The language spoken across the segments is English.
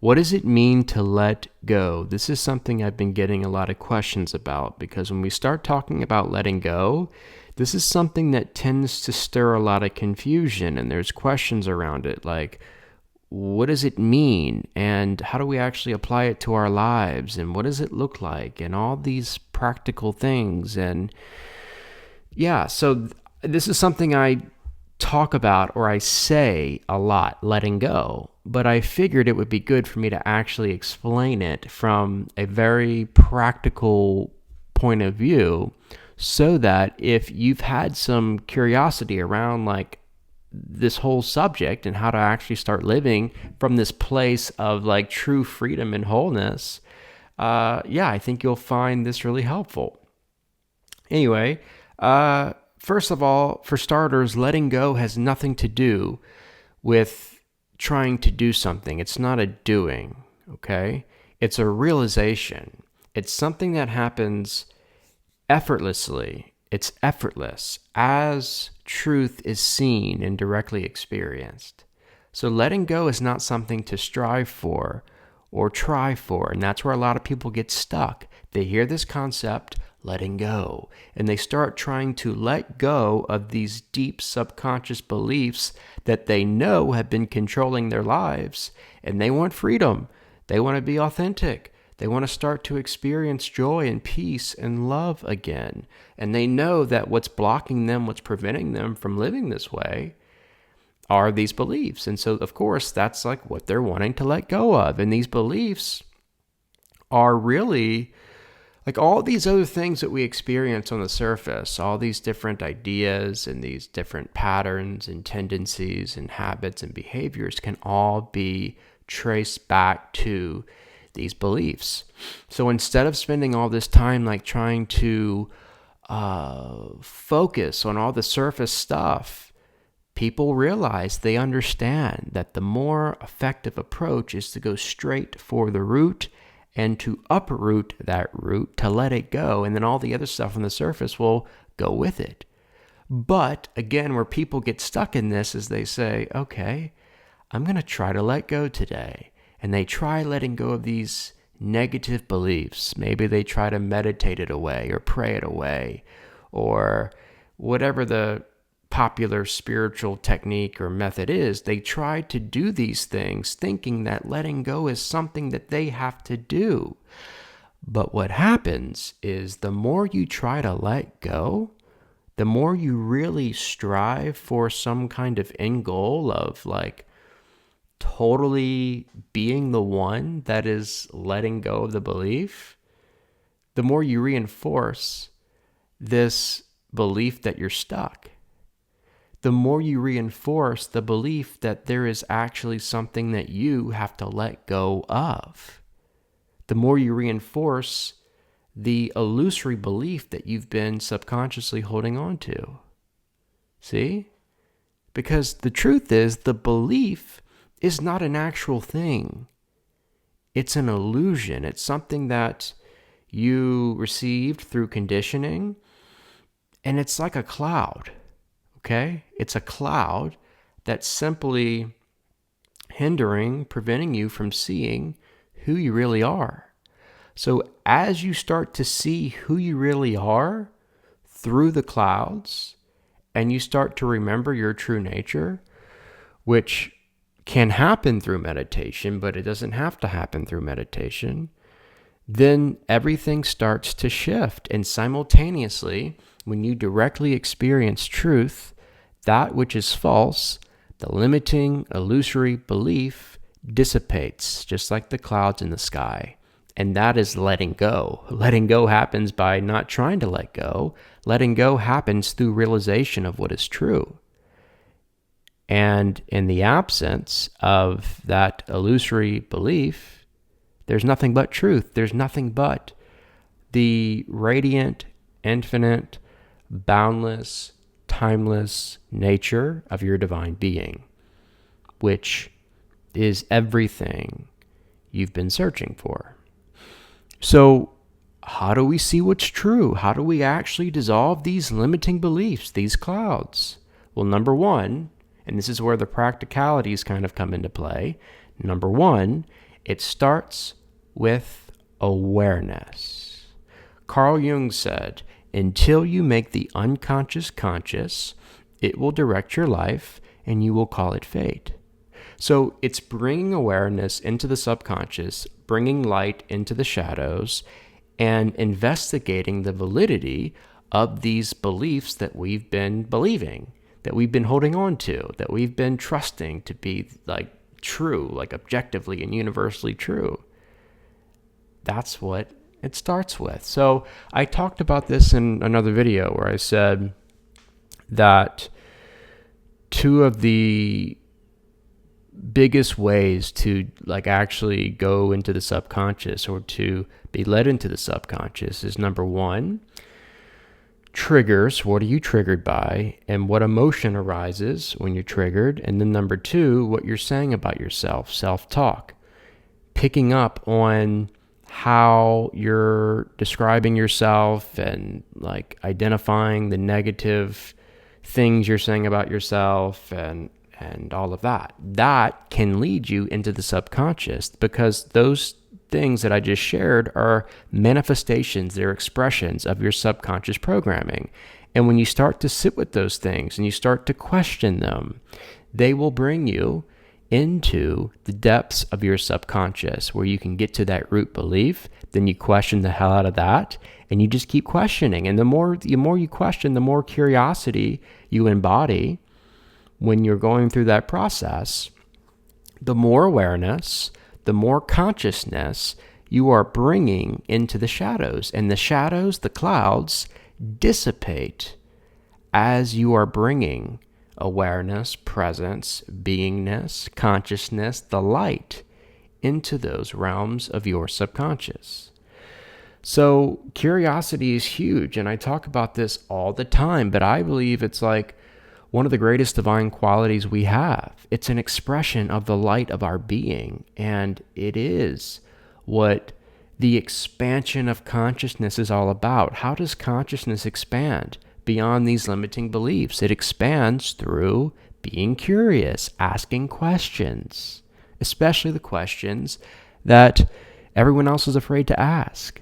What does it mean to let go? This is something I've been getting a lot of questions about, because when we start talking about letting go, this is something that tends to stir a lot of confusion, and there's questions around it like, what does it mean? And how do we actually apply it to our lives? And what does it look like? And all these practical things. And yeah, so this is something I talk about, or I say a lot, letting go. But I figured it would be good for me to actually explain it from a very practical point of view, so that if you've had some curiosity around like this whole subject and how to actually start living from this place of like true freedom and wholeness, I think you'll find this really helpful. Anyway, first of all, for starters, letting go has nothing to do with trying to do something. It's not a doing, okay? It's a realization. It's something that happens effortlessly. It's effortless as truth is seen and directly experienced. So letting go is not something to strive for or try for, and that's where a lot of people get stuck. They hear this concept, letting go, and they start trying to let go of these deep subconscious beliefs that they know have been controlling their lives, and they want freedom. They want to be authentic. They want to start to experience joy and peace and love again. And they know that what's blocking them, what's preventing them from living this way, are these beliefs. And so, of course, that's like what they're wanting to let go of. And these beliefs are really like all these other things that we experience on the surface, all these different ideas and these different patterns and tendencies and habits and behaviors can all be traced back to these beliefs. So instead of spending all this time like trying to focus on all the surface stuff, people realize, they understand that the more effective approach is to go straight for the root and to uproot that root, to let it go, and then all the other stuff on the surface will go with it. But again, where people get stuck in this is they say, okay, I'm going to try to let go today. And they try letting go of these negative beliefs. Maybe they try to meditate it away or pray it away, or whatever the popular spiritual technique or method is. They try to do these things thinking that letting go is something that they have to do. But what happens is the more you try to let go, the more you really strive for some kind of end goal of like totally being the one that is letting go of the belief, the more you reinforce this belief that you're stuck. The more you reinforce the belief that there is actually something that you have to let go of. The more you reinforce the illusory belief that you've been subconsciously holding on to. See? Because the truth is, the belief is not an actual thing. It's an illusion. It's something that you received through conditioning, and it's like a cloud, okay? It's a cloud that's simply preventing you from seeing who you really are. So as you start to see who you really are through the clouds, and you start to remember your true nature, which can happen through meditation, but it doesn't have to happen through meditation, then everything starts to shift. And simultaneously, when you directly experience truth, that which is false, the limiting, illusory belief dissipates, just like the clouds in the sky. And that is letting go. Letting go happens by not trying to let go. Letting go happens through realization of what is true. And in the absence of that illusory belief, there's nothing but truth. There's nothing but the radiant, infinite, boundless, timeless nature of your divine being, which is everything you've been searching for. So how do we see what's true? How do we actually dissolve these limiting beliefs, these clouds? Well, number one, and this is where the practicalities kind of come into play. Number one It starts with awareness. Carl Jung said, until you make the unconscious conscious, it will direct your life and you will call it fate. So it's bringing awareness into the subconscious, bringing light into the shadows, and investigating the validity of these beliefs that we've been believing, that we've been holding on to, that we've been trusting to be like true, like objectively and universally true. That's what it starts with. So I talked about this in another video where I said that two of the biggest ways to like actually go into the subconscious or to be led into the subconscious is number one, triggers. What are you triggered by and what emotion arises when you're triggered? And then number two, what you're saying about yourself, self-talk, picking up on how you're describing yourself and like identifying the negative things you're saying about yourself and all of that. That can lead you into the subconscious because those things that I just shared are manifestations, they're expressions of your subconscious programming. And when you start to sit with those things and you start to question them, they will bring you into the depths of your subconscious where you can get to that root belief. Then you question the hell out of that and you just keep questioning. And the more you question, the more curiosity you embody when you're going through that process, the more awareness, the more consciousness you are bringing into the shadows. And the shadows, the clouds, dissipate as you are bringing awareness, presence, beingness, consciousness, the light into those realms of your subconscious. So curiosity is huge, and I talk about this all the time, but I believe it's like one of the greatest divine qualities we have. It's an expression of the light of our being, and it is what the expansion of consciousness is all about. How does consciousness expand beyond these limiting beliefs? It expands through being curious, asking questions, especially the questions that everyone else is afraid to ask.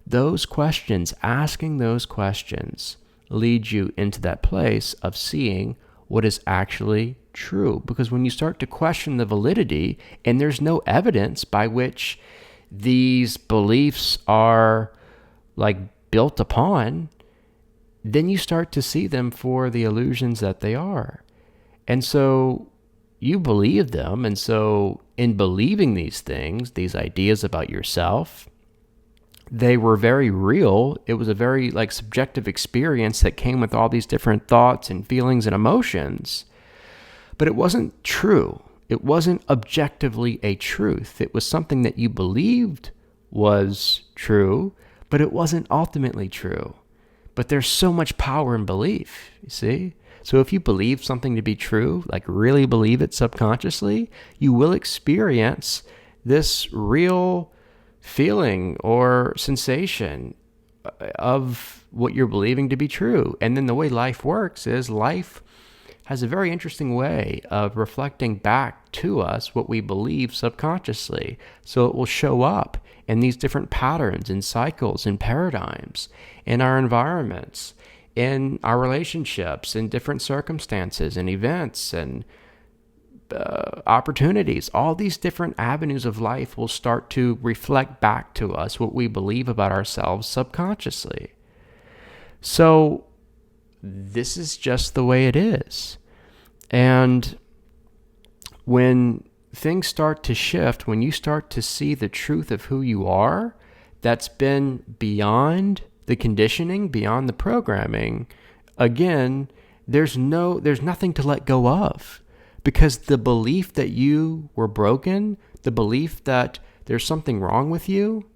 Those questions, asking those questions, lead you into that place of seeing what is actually true. Because when you start to question the validity and there's no evidence by which these beliefs are like built upon, then you start to see them for the illusions that they are. And so you believe them. And so in believing these things, these ideas about yourself, they were very real. It was a very like subjective experience that came with all these different thoughts and feelings and emotions. But it wasn't true. It wasn't objectively a truth. It was something that you believed was true, but it wasn't ultimately true. But there's so much power in belief, you see? So if you believe something to be true, like really believe it subconsciously, you will experience this real feeling or sensation of what you're believing to be true. And then the way life works is life has a very interesting way of reflecting back to us what we believe subconsciously. So it will show up in these different patterns and cycles and paradigms in our environments, in our relationships, in different circumstances and events and opportunities. All these different avenues of life will start to reflect back to us what we believe about ourselves subconsciously. So this is just the way it is. And when things start to shift, when you start to see the truth of who you are, that's been beyond the conditioning, beyond the programming, again, there's nothing to let go of. Because the belief that you were broken, the belief that there's something wrong with you,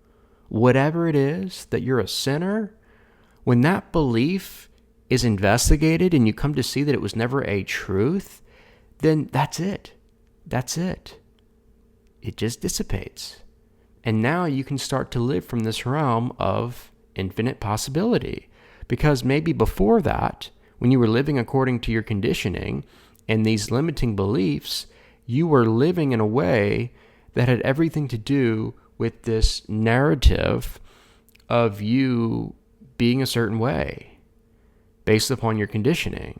whatever it is, that you're a sinner, when that belief is investigated and you come to see that it was never a truth, then that's it. That's it. It just dissipates. And now you can start to live from this realm of infinite possibility. Because maybe before that, when you were living according to your conditioning, and these limiting beliefs, you were living in a way that had everything to do with this narrative of you being a certain way based upon your conditioning.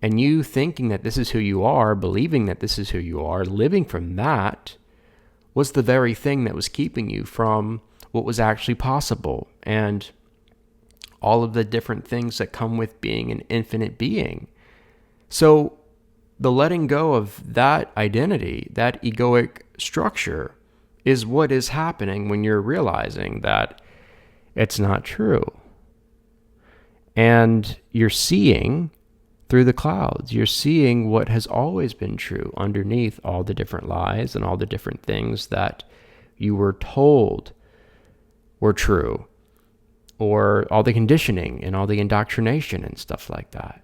And you thinking that this is who you are, believing that this is who you are, living from that was the very thing that was keeping you from what was actually possible and all of the different things that come with being an infinite being. So the letting go of that identity, that egoic structure, is what is happening when you're realizing that it's not true. And you're seeing through the clouds. You're seeing what has always been true underneath all the different lies and all the different things that you were told were true, or all the conditioning and all the indoctrination and stuff like that.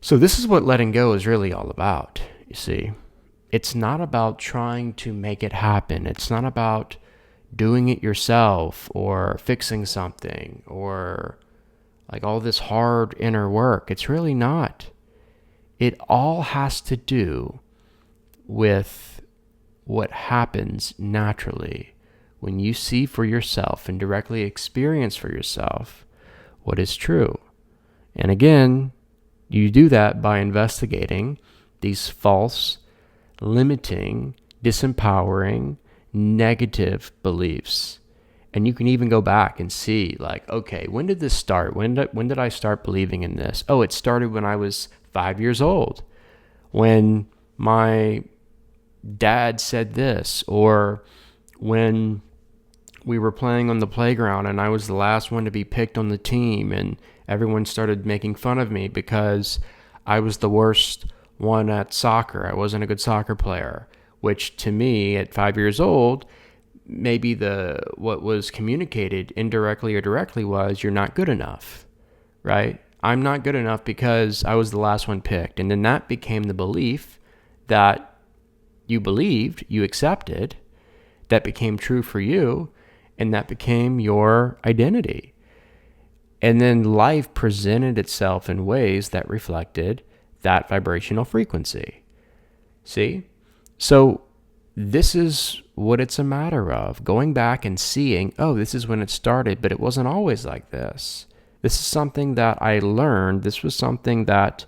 So this is what letting go is really all about, you see. It's not about trying to make it happen. It's not about doing it yourself or fixing something or like all this hard inner work. It's really not. It all has to do with what happens naturally when you see for yourself and directly experience for yourself what is true. And again, you do that by investigating these false, limiting, disempowering, negative beliefs. And you can even go back and see, like, okay, when did this start? When did I start believing in this? Oh, it started when I was 5 years old, when my dad said this, or when we were playing on the playground and I was the last one to be picked on the team and everyone started making fun of me because I was the worst one at soccer. I wasn't a good soccer player, which to me at 5 years old, maybe what was communicated indirectly or directly was you're not good enough, right? I'm not good enough because I was the last one picked. And then that became the belief that you believed, you accepted, that became true for you, and that became your identity. And then life presented itself in ways that reflected that vibrational frequency. See? So this is what it's a matter of, going back and seeing, oh, this is when it started, but it wasn't always like this. This is something that I learned. This was something that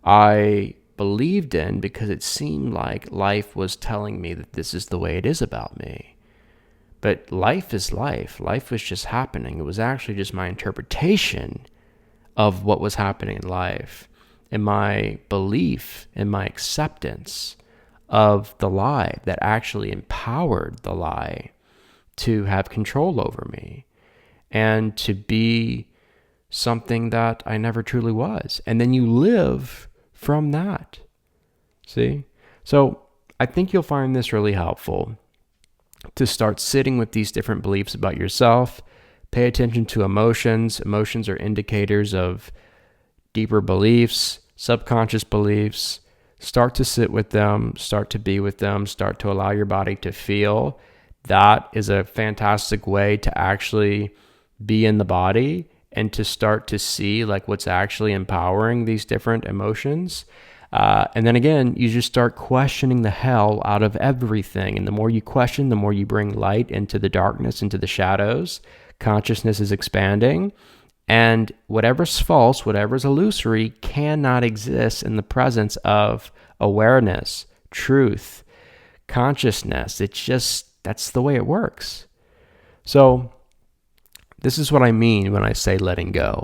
I believed in because it seemed like life was telling me that this is the way it is about me. But life is life. Life was just happening. It was actually just my interpretation of what was happening in life and my belief and my acceptance of the lie that actually empowered the lie to have control over me and to be something that I never truly was. And then you live from that. See? So I think you'll find this really helpful to start sitting with these different beliefs about yourself. Pay attention to emotions. Emotions are indicators of deeper beliefs, subconscious beliefs. Start to sit with them, start to be with them, start to allow your body to feel. That is a fantastic way to actually be in the body and to start to see like what's actually empowering these different emotions. And then again, you just start questioning the hell out of everything. And the more you question, the more you bring light into the darkness, into the shadows. Consciousness is expanding. And whatever's false, whatever's illusory, cannot exist in the presence of awareness, truth, consciousness. It's just, that's the way it works. So this is what I mean when I say letting go.